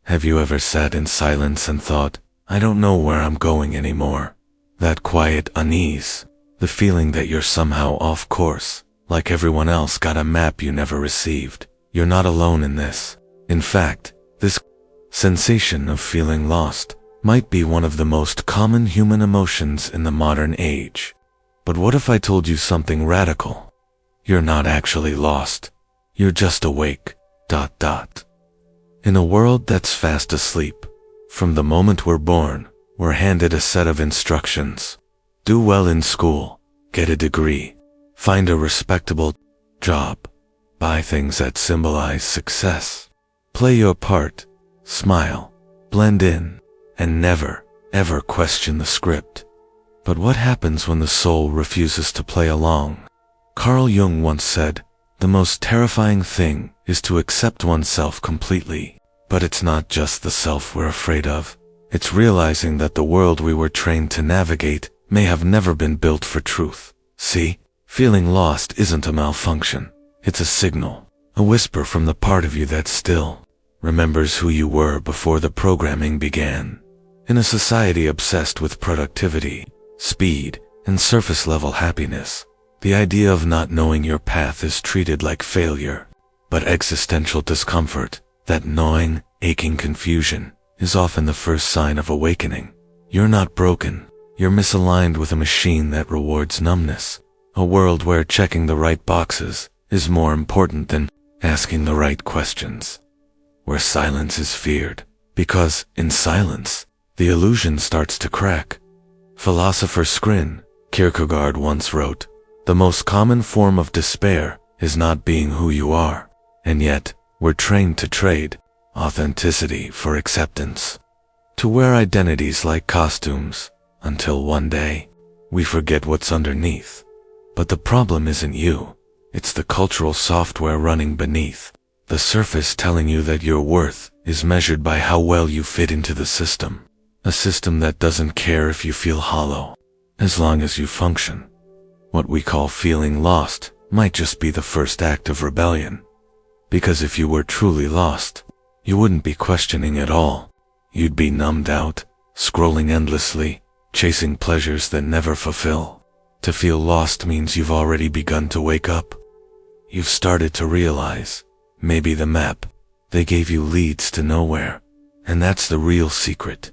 Have you ever sat in silence and thought, I don't know where I'm going anymore? That quiet unease, the feeling that you're somehow off course, like everyone else got a map you never received. You're not alone in this. In fact, this sensation of feeling lost might be one of the most common human emotions in the modern age. But what if I told you something radical? You're not actually lost. You're just awake. In a world that's fast asleep, from the moment we're born, we're handed a set of instructions. Do well in school, get a degree, find a respectable job, buy things that symbolize success, play your part, smile, blend in, and never, ever question the script. But what happens when the soul refuses to play along? Carl Jung once said, the most terrifying thing is to accept oneself completely. But it's not just the self we're afraid of. It's realizing that the world we were trained to navigate may have never been built for truth. See, feeling lost isn't a malfunction. It's a signal, a whisper from the part of you that still remembers who you were before the programming began. In a society obsessed with productivity, speed, and surface-level happiness, the idea of not knowing your path is treated like failure. But existential discomfort, that gnawing, aching confusion, is often the first sign of awakening. You're not broken. You're misaligned with a machine that rewards numbness. A world where checking the right boxes is more important than asking the right questions. Where silence is feared, because, in silence, the illusion starts to crack. Philosopher Kierkegaard once wrote, the most common form of despair is not being who you are, and yet, we're trained to trade authenticity for acceptance, to wear identities like costumes, until one day, we forget what's underneath. But the problem isn't you, it's the cultural software running beneath, the surface telling you that your worth is measured by how well you fit into the system, a system that doesn't care if you feel hollow, as long as you function. What we call feeling lost might just be the first act of rebellion. Because if you were truly lost, you wouldn't be questioning at all. You'd be numbed out, scrolling endlessly, chasing pleasures that never fulfill. To feel lost means you've already begun to wake up. You've started to realize, maybe the map they gave you leads to nowhere. And that's the real secret.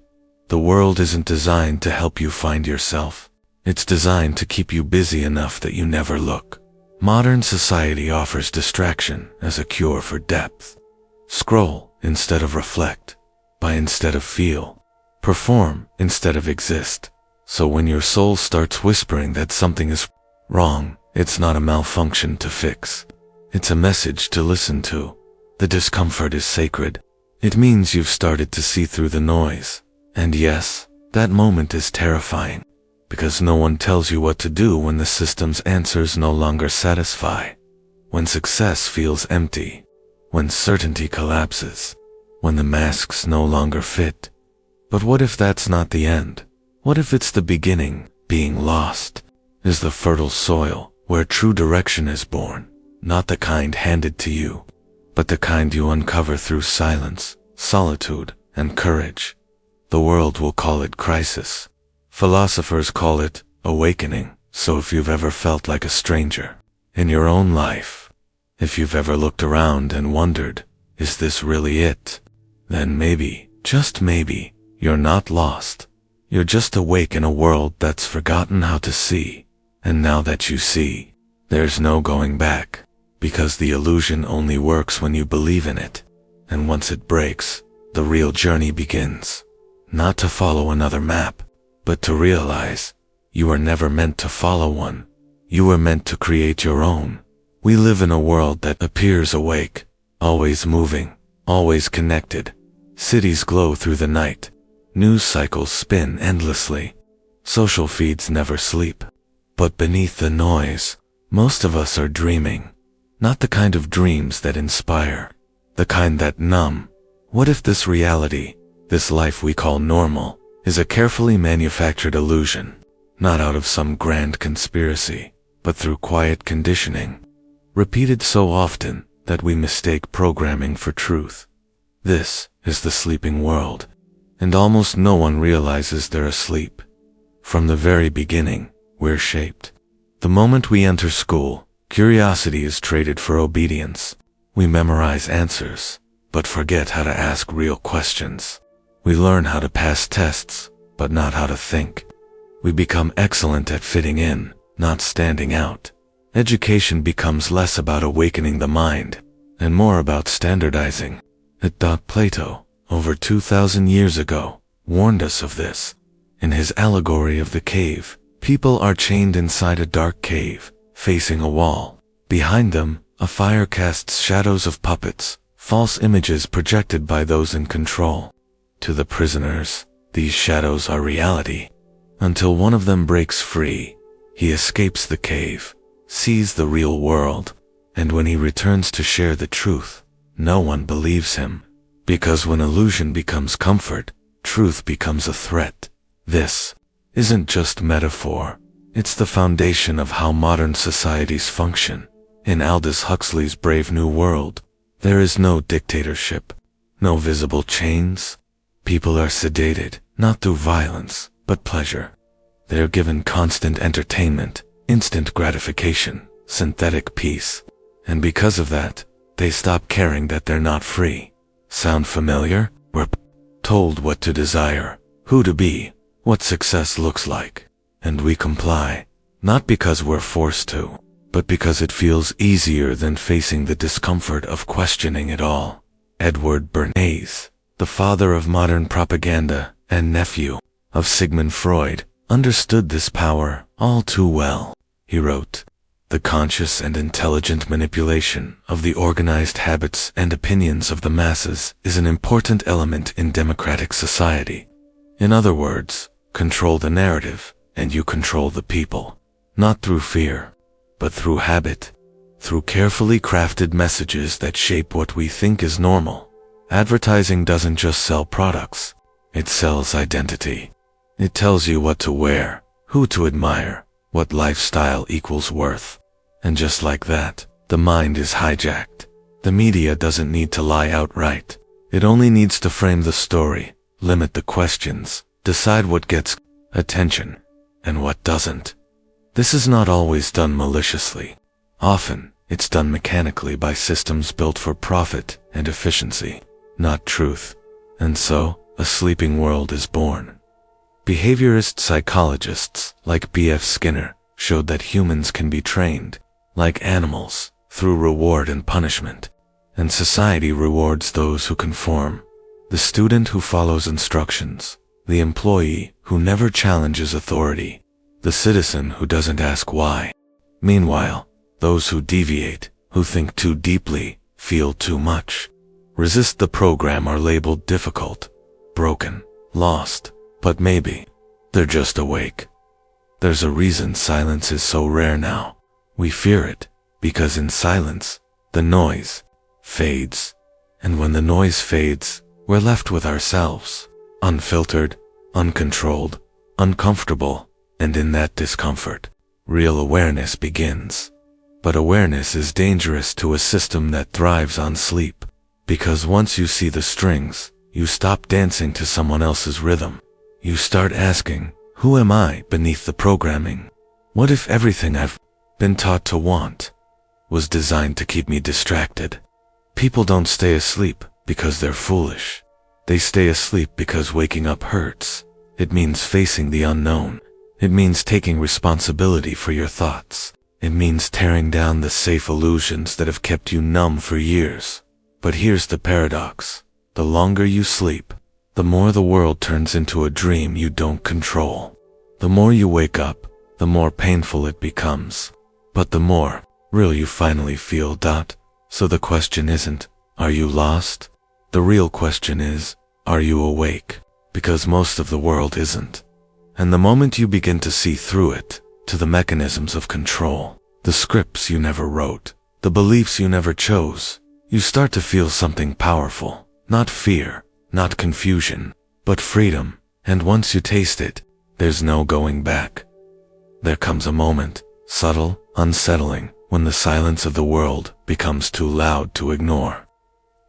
The world isn't designed to help you find yourself. It's designed to keep you busy enough that you never look. Modern society offers distraction as a cure for depth. Scroll instead of reflect, buy instead of feel, perform instead of exist. So when your soul starts whispering that something is wrong, it's not a malfunction to fix. It's a message to listen to. The discomfort is sacred. It means you've started to see through the noise. And yes, that moment is terrifying, because no one tells you what to do when the system's answers no longer satisfy, when success feels empty, when certainty collapses, when the masks no longer fit. But what if that's not the end? What if it's the beginning? Being lost is the fertile soil where true direction is born, not the kind handed to you, but the kind you uncover through silence, solitude, and courage. The world will call it crisis. Philosophers call it awakening. So if you've ever felt like a stranger in your own life, if you've ever looked around and wondered, is this really it? Then maybe, just maybe, you're not lost. You're just awake in a world that's forgotten how to see. And now that you see, there's no going back, because the illusion only works when you believe in it. And once it breaks, the real journey begins. Not to follow another map, but to realize you were never meant to follow one. You were meant to create your own. We live in a world that appears awake, always moving, always connected. Cities glow through the night. News cycles spin endlessly. Social feeds never sleep. But beneath the noise, most of us are dreaming. Not the kind of dreams that inspire, the kind that numb. What if this reality, this life we call normal, is a carefully manufactured illusion, not out of some grand conspiracy, but through quiet conditioning, repeated so often that we mistake programming for truth? This is the sleeping world, and almost no one realizes they're asleep. From the very beginning, we're shaped. The moment we enter school, curiosity is traded for obedience. We memorize answers, but forget how to ask real questions. We learn how to pass tests, but not how to think. We become excellent at fitting in, not standing out. Education becomes less about awakening the mind, and more about standardizing. Plato, over 2,000 years ago, warned us of this. In his allegory of the cave, people are chained inside a dark cave, facing a wall. Behind them, a fire casts shadows of puppets, false images projected by those in control. To the prisoners, these shadows are reality. Until one of them breaks free, he escapes the cave, sees the real world, and when he returns to share the truth, no one believes him. Because when illusion becomes comfort, truth becomes a threat. This isn't just metaphor, it's the foundation of how modern societies function. In Aldous Huxley's Brave New World, there is no dictatorship, no visible chains. People are sedated, not through violence, but pleasure. They are given constant entertainment, instant gratification, synthetic peace. And because of that, they stop caring that they're not free. Sound familiar? We're told what to desire, who to be, what success looks like. And we comply, not because we're forced to, but because it feels easier than facing the discomfort of questioning it all. Edward Bernays, the father of modern propaganda and nephew of Sigmund Freud, understood this power all too well. He wrote, "The conscious and intelligent manipulation of the organized habits and opinions of the masses is an important element in democratic society. In other words, control the narrative, and you control the people, not through fear, but through habit, through carefully crafted messages that shape what we think is normal. Advertising doesn't just sell products, it sells identity. It tells you what to wear, who to admire, what lifestyle equals worth. And just like that, the mind is hijacked. The media doesn't need to lie outright. It only needs to frame the story, limit the questions, decide what gets attention, and what doesn't. This is not always done maliciously. Often, it's done mechanically by systems built for profit and efficiency, not truth. And so, a sleeping world is born. Behaviorist psychologists like B.F. Skinner showed that humans can be trained, like animals, through reward and punishment. And society rewards those who conform. The student who follows instructions, the employee who never challenges authority, the citizen who doesn't ask why. Meanwhile, those who deviate, who think too deeply, feel too much, resist the program are labeled difficult, broken, lost. But maybe they're just awake. There's a reason silence is so rare now. We fear it because in silence, the noise fades. And when the noise fades, we're left with ourselves, unfiltered, uncontrolled, uncomfortable, and in that discomfort, real awareness begins. But awareness is dangerous to a system that thrives on sleep, because once you see the strings, you stop dancing to someone else's rhythm. You start asking, who am I beneath the programming? What if everything I've been taught to want was designed to keep me distracted? People don't stay asleep because they're foolish. They stay asleep because waking up hurts. It means facing the unknown. It means taking responsibility for your thoughts. It means tearing down the safe illusions that have kept you numb for years. But here's the paradox. The longer you sleep, the more the world turns into a dream you don't control. The more you wake up, the more painful it becomes. But the more real you finally feel. So the question isn't, are you lost? The real question is, are you awake? Because most of the world isn't. And the moment you begin to see through it, to the mechanisms of control, the scripts you never wrote, the beliefs you never chose, you start to feel something powerful. Not fear, not confusion, but freedom. And once you taste it, there's no going back. There comes a moment, subtle, unsettling, when the silence of the world becomes too loud to ignore.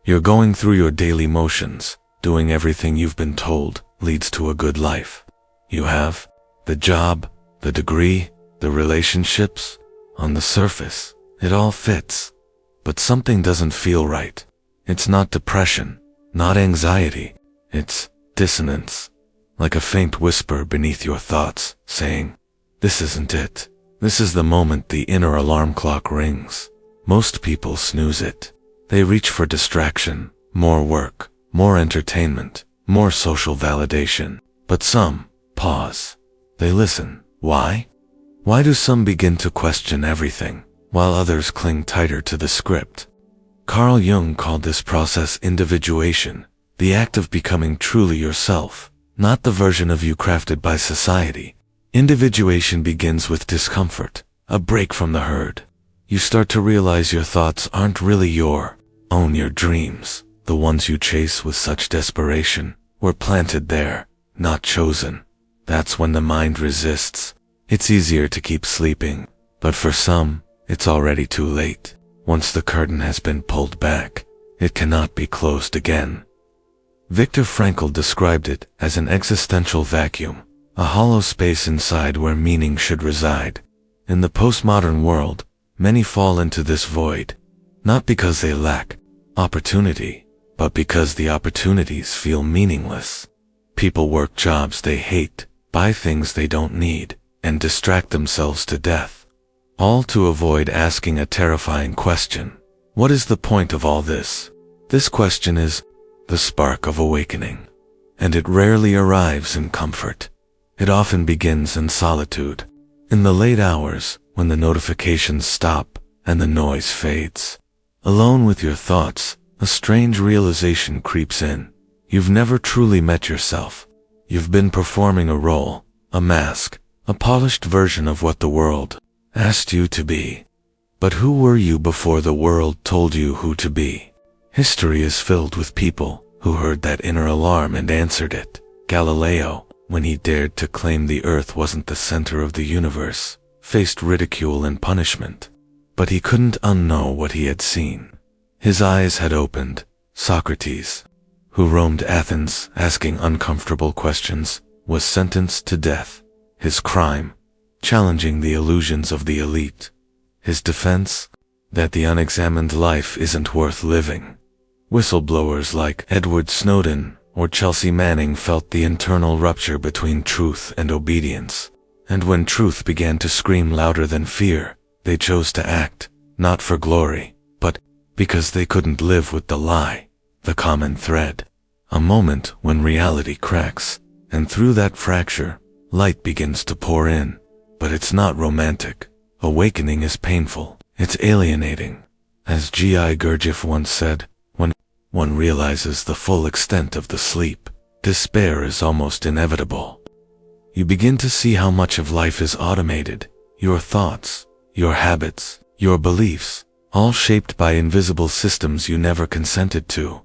You're going through your daily motions, doing everything you've been told leads to a good life. You have the job, the degree, the relationships. On the surface, it all fits. But something doesn't feel right. It's not depression, not anxiety. It's dissonance. Like a faint whisper beneath your thoughts, saying, "This isn't it." This is the moment the inner alarm clock rings. Most people snooze it. They reach for distraction, more work, more entertainment, more social validation. But some pause. They listen. Why? Why do some begin to question everything, while others cling tighter to the script? Carl Jung called this process individuation, the act of becoming truly yourself, not the version of you crafted by society. Individuation begins with discomfort, a break from the herd. You start to realize your thoughts aren't really your own. Your dreams, the ones you chase with such desperation, were planted there, not chosen. That's when the mind resists. It's easier to keep sleeping, but for some, it's already too late. Once the curtain has been pulled back, it cannot be closed again. Viktor Frankl described it as an existential vacuum, a hollow space inside where meaning should reside. In the postmodern world, many fall into this void, not because they lack opportunity, but because the opportunities feel meaningless. People work jobs they hate, buy things they don't need, and distract themselves to death, all to avoid asking a terrifying question. What is the point of all this? This question is the spark of awakening, and it rarely arrives in comfort. It often begins in solitude, in the late hours when the notifications stop and the noise fades. Alone with your thoughts, a strange realization creeps in. You've never truly met yourself. You've been performing a role, a mask, a polished version of what the world asked you to be. But who were you before the world told you who to be? History is filled with people who heard that inner alarm and answered it. Galileo, when he dared to claim the earth wasn't the center of the universe, faced ridicule and punishment. But he couldn't unknow what he had seen. His eyes had opened. Socrates, who roamed Athens asking uncomfortable questions, was sentenced to death. His crime, challenging the illusions of the elite. His defense, that the unexamined life isn't worth living. Whistleblowers like Edward Snowden or Chelsea Manning felt the internal rupture between truth and obedience. And when truth began to scream louder than fear, they chose to act, not for glory, but because they couldn't live with the lie, the common thread. A moment when reality cracks, and through that fracture, light begins to pour in. But it's not romantic. Awakening is painful. It's alienating. As G.I. Gurdjieff once said, when one realizes the full extent of the sleep, despair is almost inevitable. You begin to see how much of life is automated. Your thoughts, your habits, your beliefs, all shaped by invisible systems you never consented to.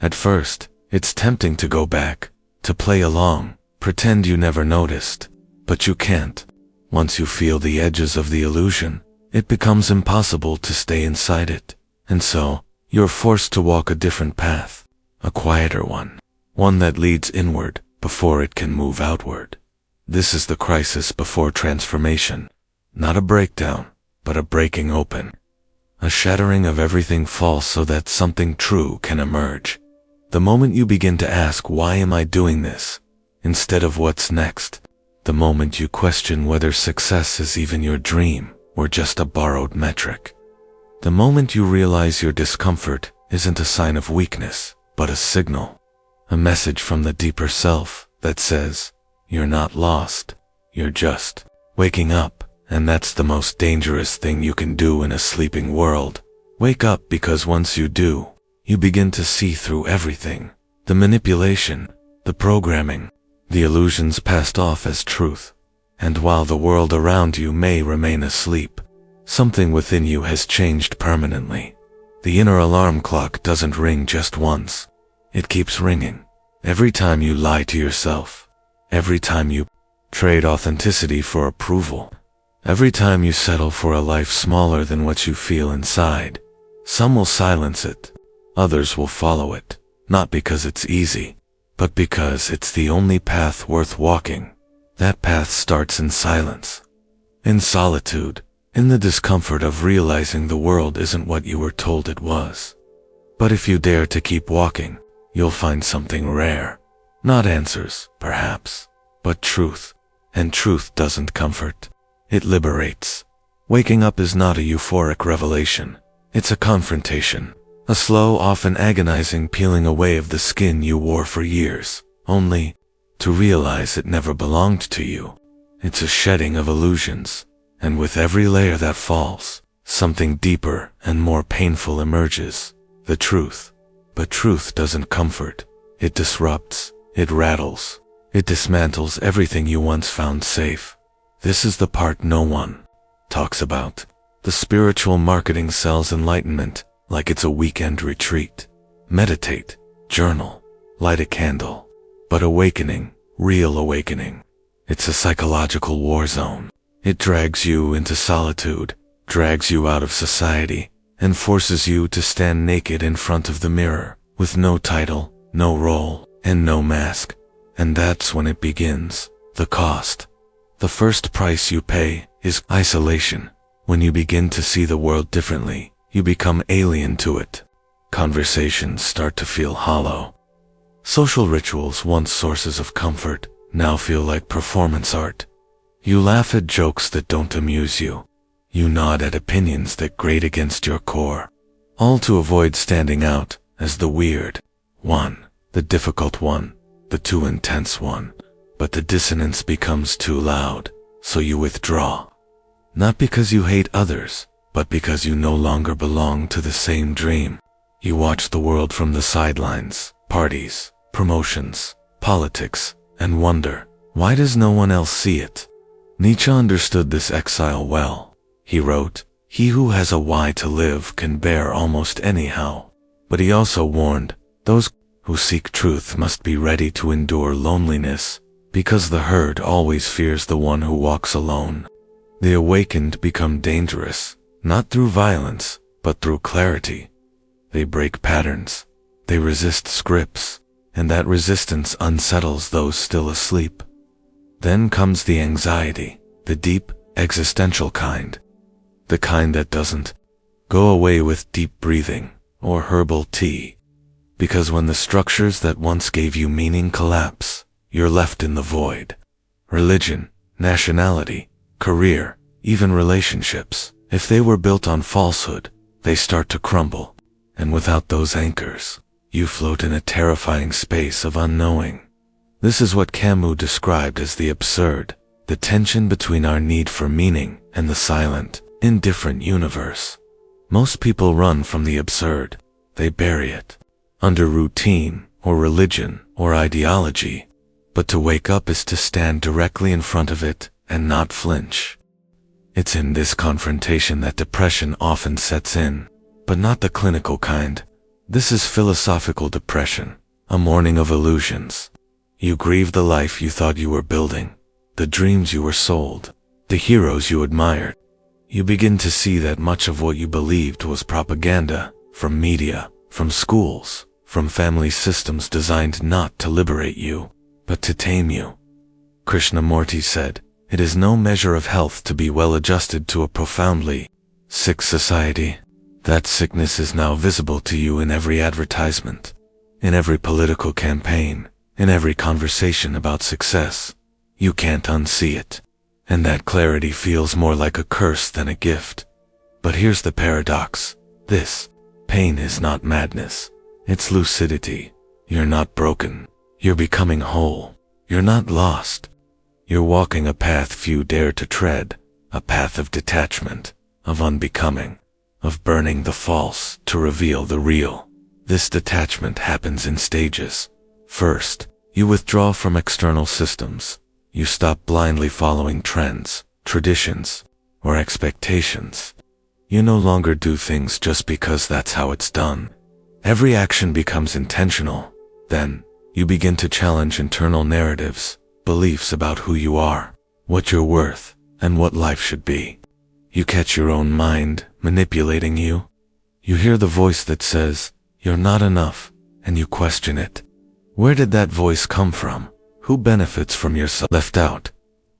At first, it's tempting to go back, to play along, pretend you never noticed. But you can't. Once you feel the edges of the illusion, it becomes impossible to stay inside it. And so, you're forced to walk a different path, a quieter one that leads inward before it can move outward. This is the crisis before transformation. Not a breakdown, but a breaking open. A shattering of everything false so that something true can emerge. The moment you begin to ask, why am I doing this, instead of what's next. The moment you question whether success is even your dream or just a borrowed metric. The moment you realize your discomfort isn't a sign of weakness, but a signal. A message from the deeper self that says, you're not lost, you're just waking up. And that's the most dangerous thing you can do in a sleeping world. Wake up, because once you do, you begin to see through everything. The manipulation, the programming, the illusions passed off as truth. And while the world around you may remain asleep, something within you has changed permanently. The inner alarm clock doesn't ring just once. It keeps ringing. Every time you lie to yourself. Every time you trade authenticity for approval. Every time you settle for a life smaller than what you feel inside. Some will silence it. Others will follow it, not because it's easy, but because it's the only path worth walking. That path starts in silence, in solitude, in the discomfort of realizing the world isn't what you were told it was. But if you dare to keep walking, you'll find something rare. Not answers, perhaps, but truth. And truth doesn't comfort. It liberates. Waking up is not a euphoric revelation. It's a confrontation. A slow, often agonizing peeling away of the skin you wore for years, only to realize it never belonged to you. It's a shedding of illusions, and with every layer that falls, something deeper and more painful emerges, the truth. But truth doesn't comfort. It disrupts, it rattles, it dismantles everything you once found safe. This is the part no one talks about. The spiritual marketing sells enlightenment like it's a weekend retreat. Meditate, journal, light a candle. But awakening, real awakening, it's a psychological war zone. It drags you into solitude, drags you out of society, and forces you to stand naked in front of the mirror, with no title, no role, and no mask. And that's when it begins, the cost. The first price you pay is isolation. When you begin to see the world differently, you become alien to it. Conversations start to feel hollow. Social rituals, once sources of comfort, now feel like performance art. You laugh at jokes that don't amuse you. You nod at opinions that grate against your core, all to avoid standing out as the weird one, the difficult one, the too intense one. But the dissonance becomes too loud, so you withdraw. Not because you hate others, but because you no longer belong to the same dream. You watch the world from the sidelines, parties, promotions, politics, and wonder, why does no one else see it? Nietzsche understood this exile well. He wrote, "He who has a why to live can bear almost anyhow." But he also warned, those who seek truth must be ready to endure loneliness, because the herd always fears the one who walks alone. The awakened become dangerous, not through violence, but through clarity. They break patterns, they resist scripts, and that resistance unsettles those still asleep. Then comes the anxiety, the deep, existential kind. The kind that doesn't go away with deep breathing or herbal tea. Because when the structures that once gave you meaning collapse, you're left in the void. Religion, nationality, career, even relationships, if they were built on falsehood, they start to crumble. And without those anchors, you float in a terrifying space of unknowing. This is what Camus described as the absurd, the tension between our need for meaning and the silent, indifferent universe. Most people run from the absurd. They bury it under routine or religion or ideology. But to wake up is to stand directly in front of it and not flinch. It's in this confrontation that depression often sets in, but not the clinical kind. This is philosophical depression, a mourning of illusions. You grieve the life you thought you were building, the dreams you were sold, the heroes you admired. You begin to see that much of what you believed was propaganda, from media, from schools, from family systems designed not to liberate you, but to tame you. Krishnamurti said, "It is no measure of health to be well adjusted to a profoundly sick society." That sickness is now visible to you in every advertisement, in every political campaign, in every conversation about success. You can't unsee it. And that clarity feels more like a curse than a gift. But here's the paradox. This pain is not madness. It's lucidity. You're not broken. You're becoming whole. You're not lost. You're walking a path few dare to tread, a path of detachment, of unbecoming, of burning the false to reveal the real. This detachment happens in stages. First, you withdraw from external systems. You stop blindly following trends, traditions, or expectations. You no longer do things just because that's how it's done. Every action becomes intentional. Then, you begin to challenge internal narratives, beliefs about who you are, what you're worth, and what life should be. You catch your own mind manipulating you. You hear the voice that says, you're not enough, and you question it. Where did that voice come from? Who benefits from your left out?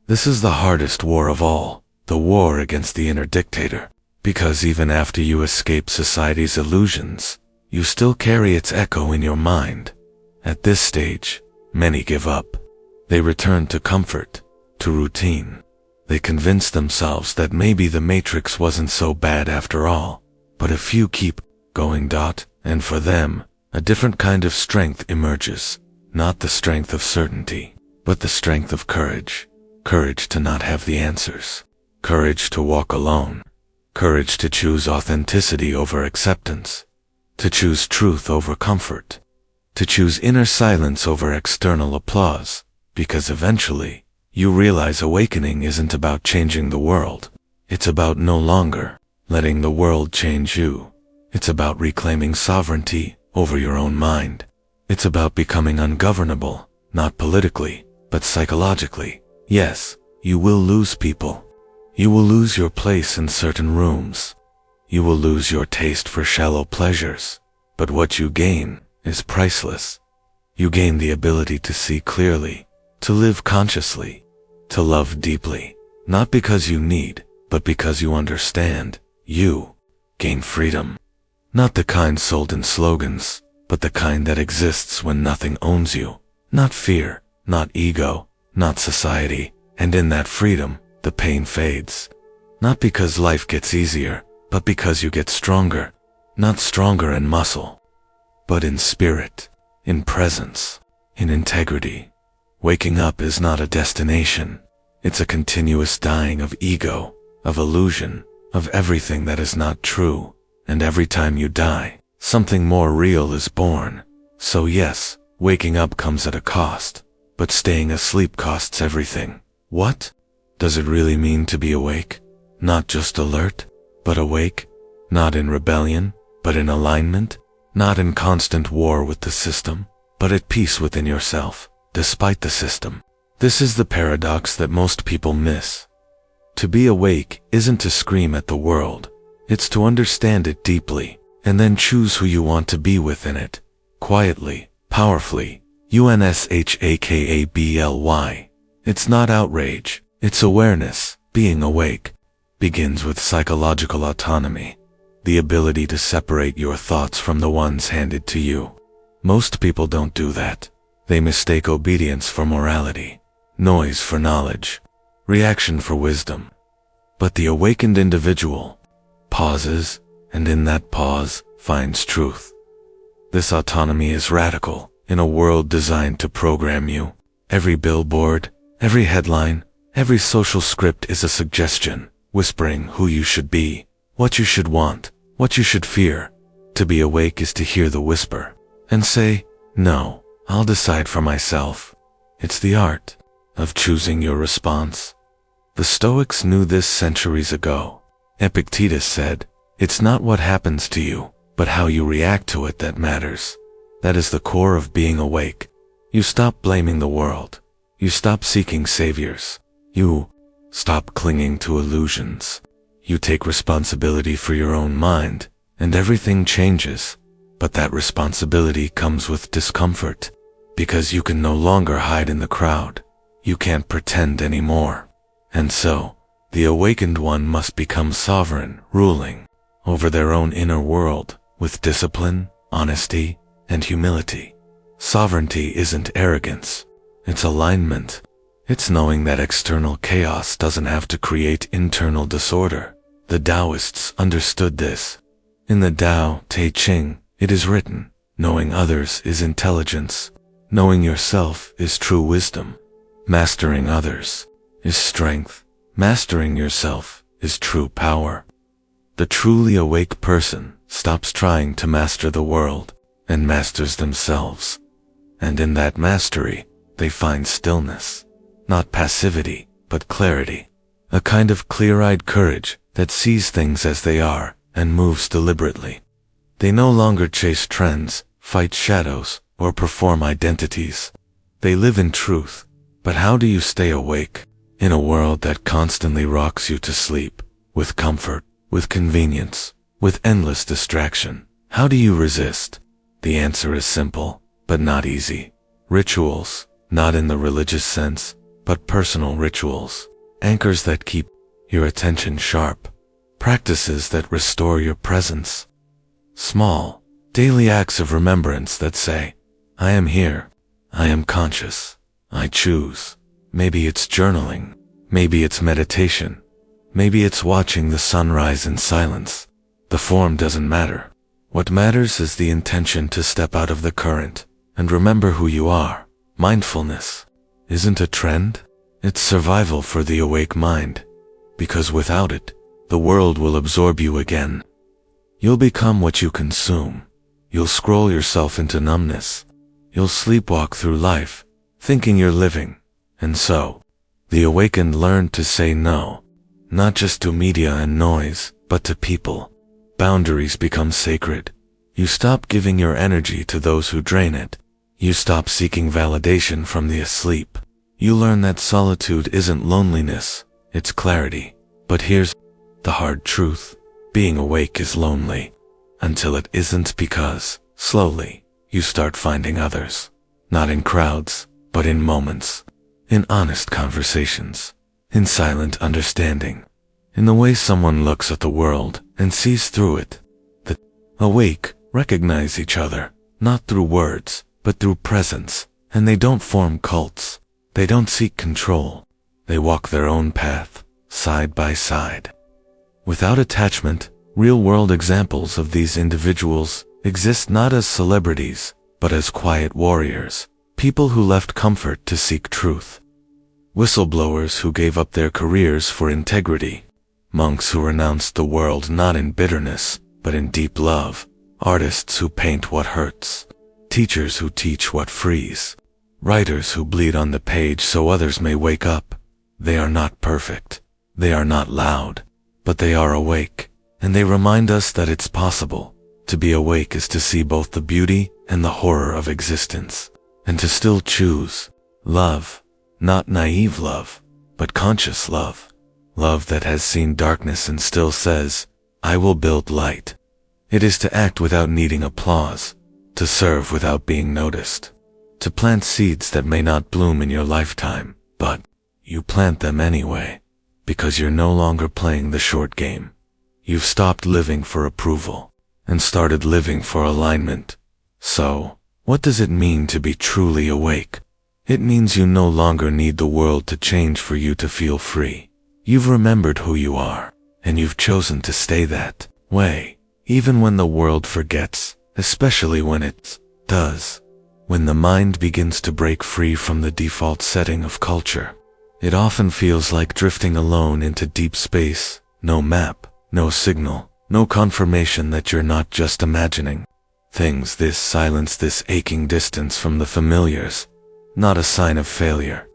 This is the hardest war of all, the war against the inner dictator. Because even after you escape society's illusions, you still carry its echo in your mind. At this stage, many give up. They return to comfort, to routine. They convince themselves that maybe the matrix wasn't so bad after all. But a few keep going. And for them, a different kind of strength emerges. Not the strength of certainty, but the strength of courage. Courage to not have the answers. Courage to walk alone. Courage to choose authenticity over acceptance. To choose truth over comfort. To choose inner silence over external applause. Because eventually, you realize awakening isn't about changing the world. It's about no longer letting the world change you. It's about reclaiming sovereignty over your own mind. It's about becoming ungovernable, not politically, but psychologically. Yes, you will lose people. You will lose your place in certain rooms. You will lose your taste for shallow pleasures. But what you gain is priceless. You gain the ability to see clearly, to live consciously, to love deeply, not because you need, but because you understand. You gain freedom. Not the kind sold in slogans, but the kind that exists when nothing owns you. Not fear, not ego, not society. And in that freedom, the pain fades. Not because life gets easier, but because you get stronger. Not stronger in muscle, but in spirit, in presence, in integrity. Waking up is not a destination. It's a continuous dying of ego, of illusion, of everything that is not true. And every time you die, something more real is born. So yes, waking up comes at a cost, but staying asleep costs everything. What does it really mean to be awake? Not just alert, but awake. Not in rebellion, but in alignment. Not in constant war with the system, but at peace within yourself, despite the system. This is the paradox that most people miss. To be awake isn't to scream at the world. It's to understand it deeply, and then choose who you want to be within it. Quietly, powerfully. UNSHAKABLY. It's not outrage, it's awareness. Being awake begins with psychological autonomy, the ability to separate your thoughts from the ones handed to you. Most people don't do that. They mistake obedience for morality, noise for knowledge, reaction for wisdom. But the awakened individual pauses, and in that pause finds truth. This autonomy is radical in a world designed to program you. Every billboard, every headline, every social script is a suggestion, whispering who you should be, what you should want, what you should fear. To be awake is to hear the whisper and say, no, I'll decide for myself. It's the art of choosing your response. The Stoics knew this centuries ago. Epictetus said, it's not what happens to you, but how you react to it that matters. That is the core of being awake. You stop blaming the world. You stop seeking saviors. You stop clinging to illusions. You take responsibility for your own mind, and everything changes. But that responsibility comes with discomfort, because you can no longer hide in the crowd. You can't pretend anymore. And so, the awakened one must become sovereign, ruling over their own inner world with discipline, honesty, and humility. Sovereignty isn't arrogance. It's alignment. It's knowing that external chaos doesn't have to create internal disorder. The Taoists understood this. In the Tao Te Ching, it is written, knowing others is intelligence. Knowing yourself is true wisdom. Mastering others is strength. Mastering yourself is true power. The truly awake person stops trying to master the world and masters themselves. And in that mastery, they find stillness. Not passivity, but clarity. A kind of clear-eyed courage that sees things as they are and moves deliberately. They no longer chase trends, fight shadows, or perform identities. They live in truth. But how do you stay awake in a world that constantly rocks you to sleep, with comfort, with convenience, with endless distraction? How do you resist? The answer is simple, but not easy. Rituals, not in the religious sense, but personal rituals. Anchors that keep your attention sharp. Practices that restore your presence. Small, daily acts of remembrance that say, I am here, I am conscious, I choose. Maybe it's journaling, maybe it's meditation, maybe it's watching the sunrise in silence. The form doesn't matter. What matters is the intention to step out of the current and remember who you are. Mindfulness isn't a trend, it's survival for the awake mind, because without it, the world will absorb you again. You'll become what you consume. You'll scroll yourself into numbness. You'll sleepwalk through life, thinking you're living. And so, the awakened learn to say no, not just to media and noise, but to people. Boundaries become sacred. You stop giving your energy to those who drain it. You stop seeking validation from the asleep. You learn that solitude isn't loneliness, it's clarity. But here's the hard truth. Being awake is lonely. Until it isn't, because, slowly, you start finding others. Not in crowds, but in moments. In honest conversations. In silent understanding. In the way someone looks at the world and sees through it. The awake recognize each other, not through words, but through presence. And they don't form cults. They don't seek control. They walk their own path, side by side. Without attachment, real-world examples of these individuals exist not as celebrities, but as quiet warriors, people who left comfort to seek truth. Whistleblowers who gave up their careers for integrity. Monks who renounced the world not in bitterness, but in deep love. Artists who paint what hurts. Teachers who teach what frees. Writers who bleed on the page so others may wake up. They are not perfect. They are not loud. But they are awake. And they remind us that it's possible. To be awake is to see both the beauty and the horror of existence. And to still choose love. Not naive love, but conscious love. Love that has seen darkness and still says, I will build light. It is to act without needing applause, to serve without being noticed, to plant seeds that may not bloom in your lifetime, but you plant them anyway, because you're no longer playing the short game. You've stopped living for approval and started living for alignment. So, what does it mean to be truly awake? It means you no longer need the world to change for you to feel free. You've remembered who you are, and you've chosen to stay that way, even when the world forgets, especially when it does. When the mind begins to break free from the default setting of culture, it often feels like drifting alone into deep space, no map, no signal, no confirmation that you're not just imagining things. This silence, this aching distance from the familiars, not a sign of failure.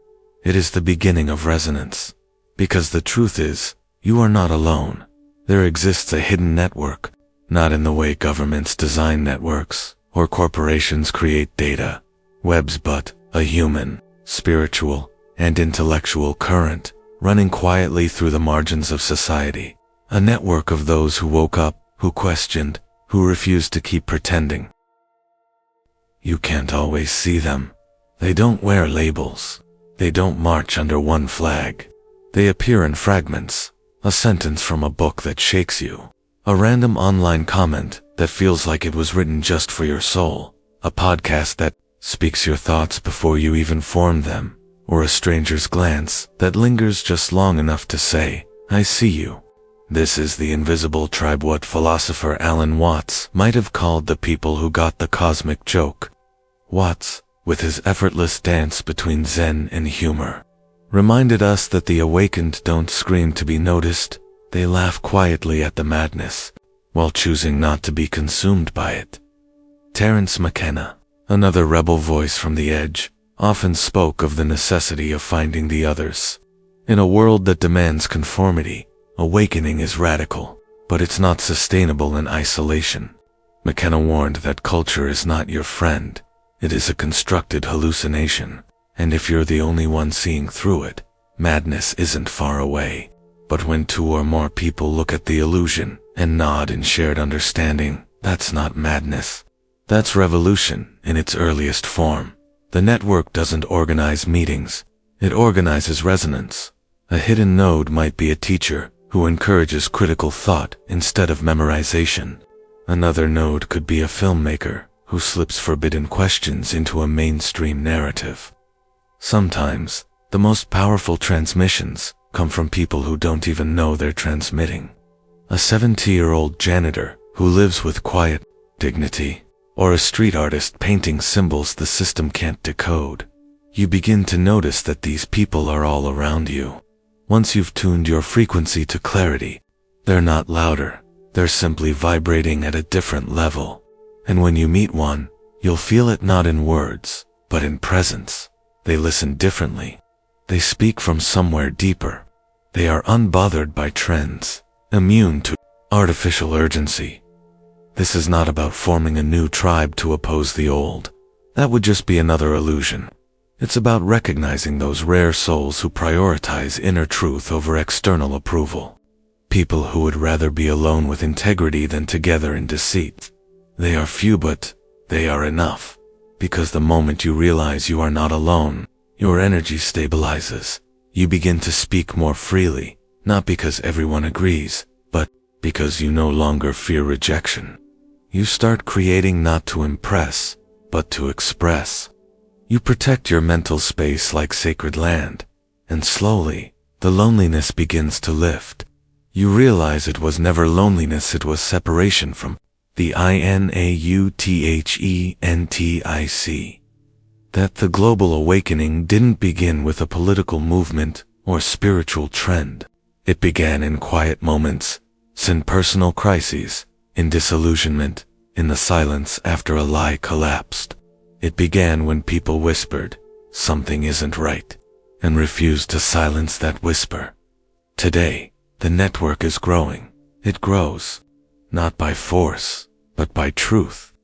It is the beginning of resonance. Because the truth is, you are not alone. There exists a hidden network, not in the way governments design networks, or corporations create data, webs, but a human, spiritual, and intellectual current, running quietly through the margins of society. A network of those who woke up, who questioned, who refused to keep pretending. You can't always see them. They don't wear labels. They don't march under one flag. They appear in fragments, a sentence from a book that shakes you, a random online comment that feels like it was written just for your soul, a podcast that speaks your thoughts before you even form them, or a stranger's glance that lingers just long enough to say, I see you. This is the invisible tribe, what philosopher Alan Watts might have called the people who got the cosmic joke. Watts, with his effortless dance between zen and humor, reminded us that the awakened don't scream to be noticed, they laugh quietly at the madness, while choosing not to be consumed by it. Terence McKenna, another rebel voice from the edge, often spoke of the necessity of finding the others. In a world that demands conformity, awakening is radical, but it's not sustainable in isolation. McKenna warned that culture is not your friend, it is a constructed hallucination. And if you're the only one seeing through it, madness isn't far away. But when two or more people look at the illusion and nod in shared understanding, that's not madness. That's revolution in its earliest form. The network doesn't organize meetings, it organizes resonance. A hidden node might be a teacher who encourages critical thought instead of memorization. Another node could be a filmmaker who slips forbidden questions into a mainstream narrative. Sometimes, the most powerful transmissions come from people who don't even know they're transmitting. A 70-year-old janitor who lives with quiet dignity, or a street artist painting symbols the system can't decode. You begin to notice that these people are all around you. Once you've tuned your frequency to clarity, they're not louder, they're simply vibrating at a different level. And when you meet one, you'll feel it not in words, but in presence. They listen differently. They speak from somewhere deeper. They are unbothered by trends, immune to artificial urgency. This is not about forming a new tribe to oppose the old. That would just be another illusion. It's about recognizing those rare souls who prioritize inner truth over external approval. People who would rather be alone with integrity than together in deceit. They are few, but they are enough. Because the moment you realize you are not alone, your energy stabilizes. You begin to speak more freely, not because everyone agrees, but because you no longer fear rejection. You start creating not to impress, but to express. You protect your mental space like sacred land, and slowly, the loneliness begins to lift. You realize it was never loneliness, it was separation from the INAUTHENTIC. That the global awakening didn't begin with a political movement or spiritual trend. It began in quiet moments, in personal crises, in disillusionment, in the silence after a lie collapsed. It began when people whispered, "Something isn't right," and refused to silence that whisper. Today, the network is growing. It grows, not by force, but by truth.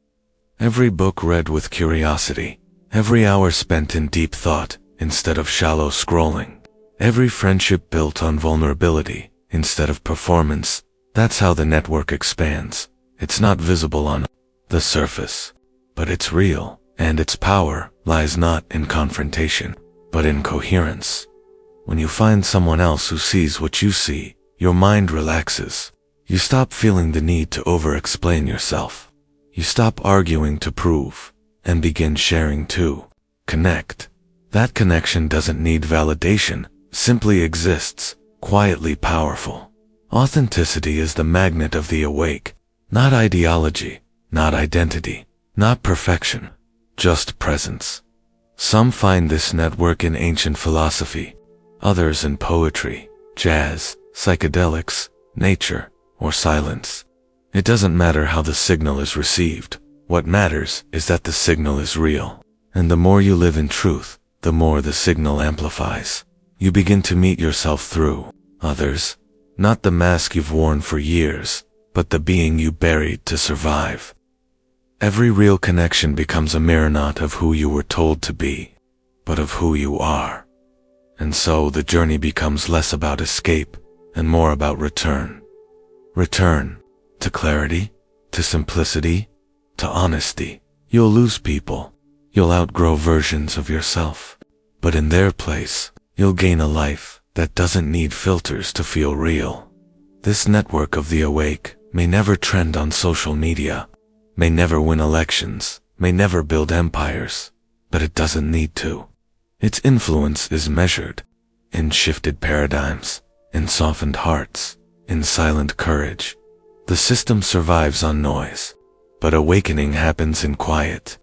Every book read with curiosity, every hour spent in deep thought instead of shallow scrolling, every friendship built on vulnerability instead of performance. That's how the network expands. It's not visible on the surface, but it's real, and its power lies not in confrontation, but in coherence. When you find someone else who sees what you see, your mind relaxes. You stop feeling the need to over-explain yourself. You stop arguing to prove, and begin sharing to connect. That connection doesn't need validation, simply exists, quietly powerful. Authenticity is the magnet of the awake, not ideology, not identity, not perfection, just presence. Some find this network in ancient philosophy, others in poetry, jazz, psychedelics, nature, or silence. It doesn't matter how the signal is received. What matters is that the signal is real. And the more you live in truth, the more the signal amplifies. You begin to meet yourself through others, not the mask you've worn for years, but the being you buried to survive. Every real connection becomes a mirror not of who you were told to be, but of who you are. And so the journey becomes less about escape and more about return. Return to clarity, to simplicity, to honesty. You'll lose people. You'll outgrow versions of yourself. But in their place, you'll gain a life that doesn't need filters to feel real. This network of the awake may never trend on social media, may never win elections, may never build empires, but it doesn't need to. Its influence is measured in shifted paradigms, in softened hearts, in silent courage. The system survives on noise, but awakening happens in quiet.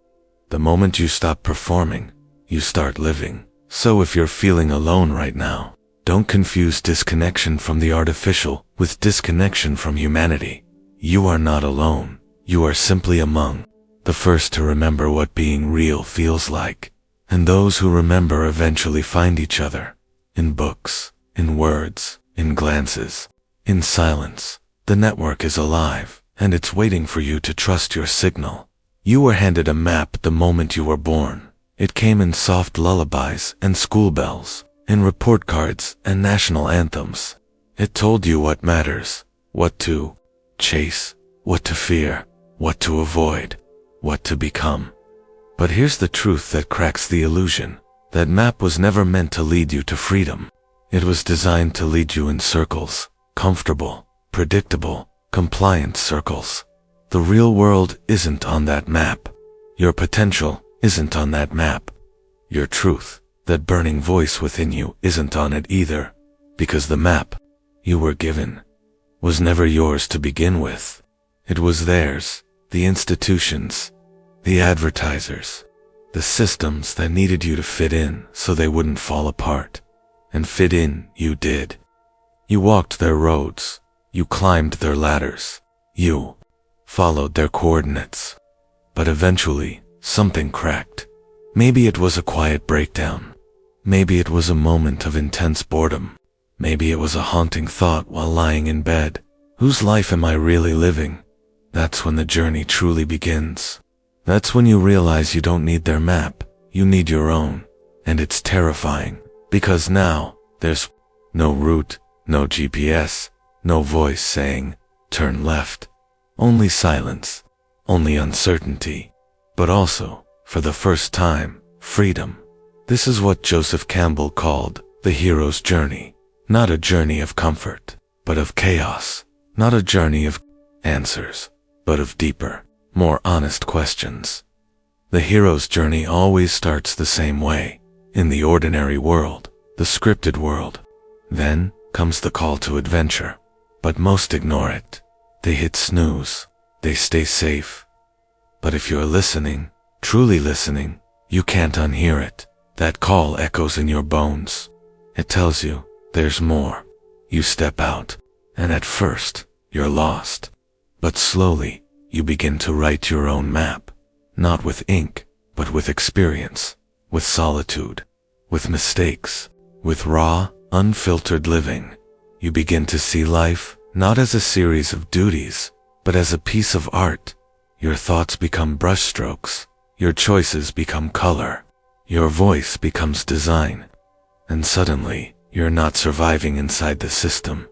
The moment you stop performing, you start living. So if you're feeling alone right now, don't confuse disconnection from the artificial with disconnection from humanity. You are not alone. You are simply among the first to remember what being real feels like. And those who remember eventually find each other. In books, in words, in glances, in silence. The network is alive, and it's waiting for you to trust your signal. You were handed a map the moment you were born. It came in soft lullabies and school bells, in report cards and national anthems. It told you what matters, what to chase, what to fear, what to avoid, what to become. But here's the truth that cracks the illusion. That map was never meant to lead you to freedom. It was designed to lead you in circles, comfortable, predictable, compliant circles. The real world isn't on that map. Your potential isn't on that map. Your truth, that burning voice within you, isn't on it either, because the map you were given was never yours to begin with. It was theirs, the institutions, the advertisers, the systems that needed you to fit in so they wouldn't fall apart. And fit in you did. You walked their roads, you climbed their ladders, you followed their coordinates. But eventually, something cracked. Maybe it was a quiet breakdown. Maybe it was a moment of intense boredom. Maybe it was a haunting thought while lying in bed. Whose life am I really living? That's when the journey truly begins. That's when you realize you don't need their map, you need your own. And it's terrifying, because now, there's no route, no GPS, no voice saying, turn left. Only silence, only uncertainty. But also, for the first time, freedom. This is what Joseph Campbell called the hero's journey. Not a journey of comfort, but of chaos. Not a journey of answers, but of deeper, more honest questions. The hero's journey always starts the same way, in the ordinary world, the scripted world. Then comes the call to adventure. But most ignore it. They hit snooze. They stay safe. But if you're listening, truly listening, you can't unhear it. That call echoes in your bones. It tells you, there's more. You step out, and at first, you're lost. But slowly, you begin to write your own map. Not with ink, but with experience, with solitude, with mistakes, with raw, unfiltered living. You begin to see life, not as a series of duties, but as a piece of art. Your thoughts become brushstrokes. Your choices become color. Your voice becomes design. And suddenly, you're not surviving inside the system.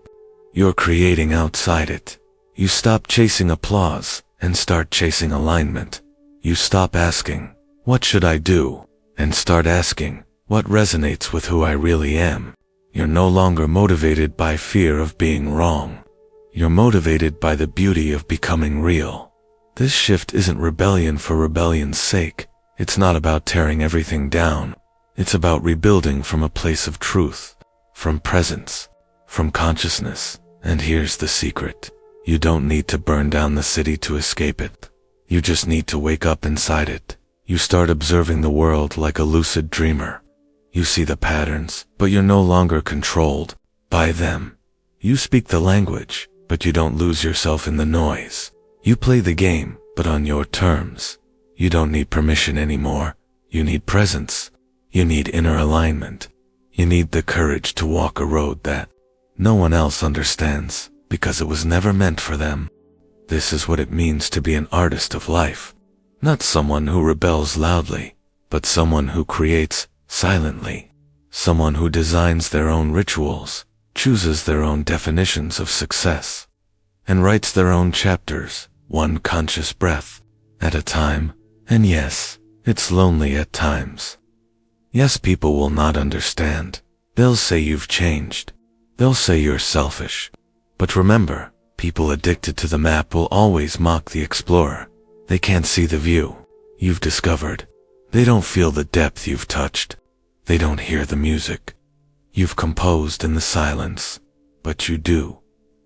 You're creating outside it. You stop chasing applause and start chasing alignment. You stop asking, what should I do? And start asking, what resonates with who I really am? You're no longer motivated by fear of being wrong. You're motivated by the beauty of becoming real. This shift isn't rebellion for rebellion's sake. It's not about tearing everything down. It's about rebuilding from a place of truth, from presence, from consciousness. And here's the secret. You don't need to burn down the city to escape it. You just need to wake up inside it. You start observing the world like a lucid dreamer. You see the patterns, but you're no longer controlled by them. You speak the language, but you don't lose yourself in the noise. You play the game, but on your terms. You don't need permission anymore. You need presence. You need inner alignment. You need the courage to walk a road that no one else understands, because it was never meant for them. This is what it means to be an artist of life. Not someone who rebels loudly, but someone who creates silently. Someone who designs their own rituals, chooses their own definitions of success, and writes their own chapters, one conscious breath at a time. And yes, it's lonely at times. Yes, people will not understand. They'll say you've changed. They'll say you're selfish. But remember, people addicted to the map will always mock the explorer. They can't see the view you've discovered. They don't feel the depth you've touched. They don't hear the music you've composed in the silence. But you do,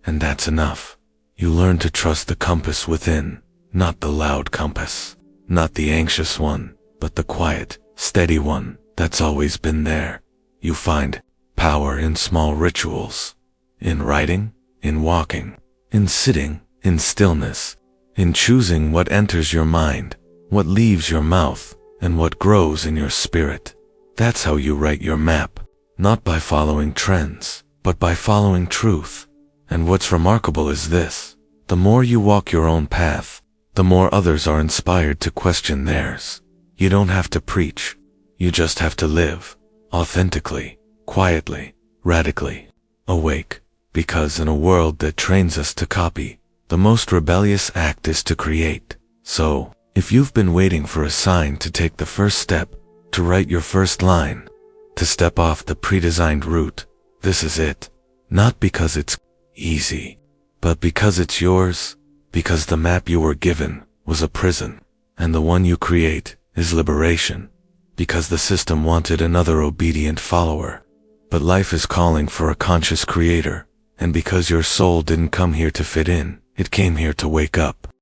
and that's enough. You learn to trust the compass within, not the loud compass. Not the anxious one, but the quiet, steady one that's always been there. You find power in small rituals. In writing, in walking, in sitting, in stillness, in choosing what enters your mind, what leaves your mouth, and what grows in your spirit. That's how you write your map, not by following trends, but by following truth. And what's remarkable is this: the more you walk your own path, the more others are inspired to question theirs. You don't have to preach. You just have to live, authentically, quietly, radically, awake. Because in a world that trains us to copy, the most rebellious act is to create. So, If you've been waiting for a sign to take the first step, to write your first line, to step off the pre-designed route, this is it. Not because it's easy, but because it's yours, because the map you were given was a prison, and the one you create is liberation, because the system wanted another obedient follower. But life is calling for a conscious creator, and because your soul didn't come here to fit in, it came here to wake up.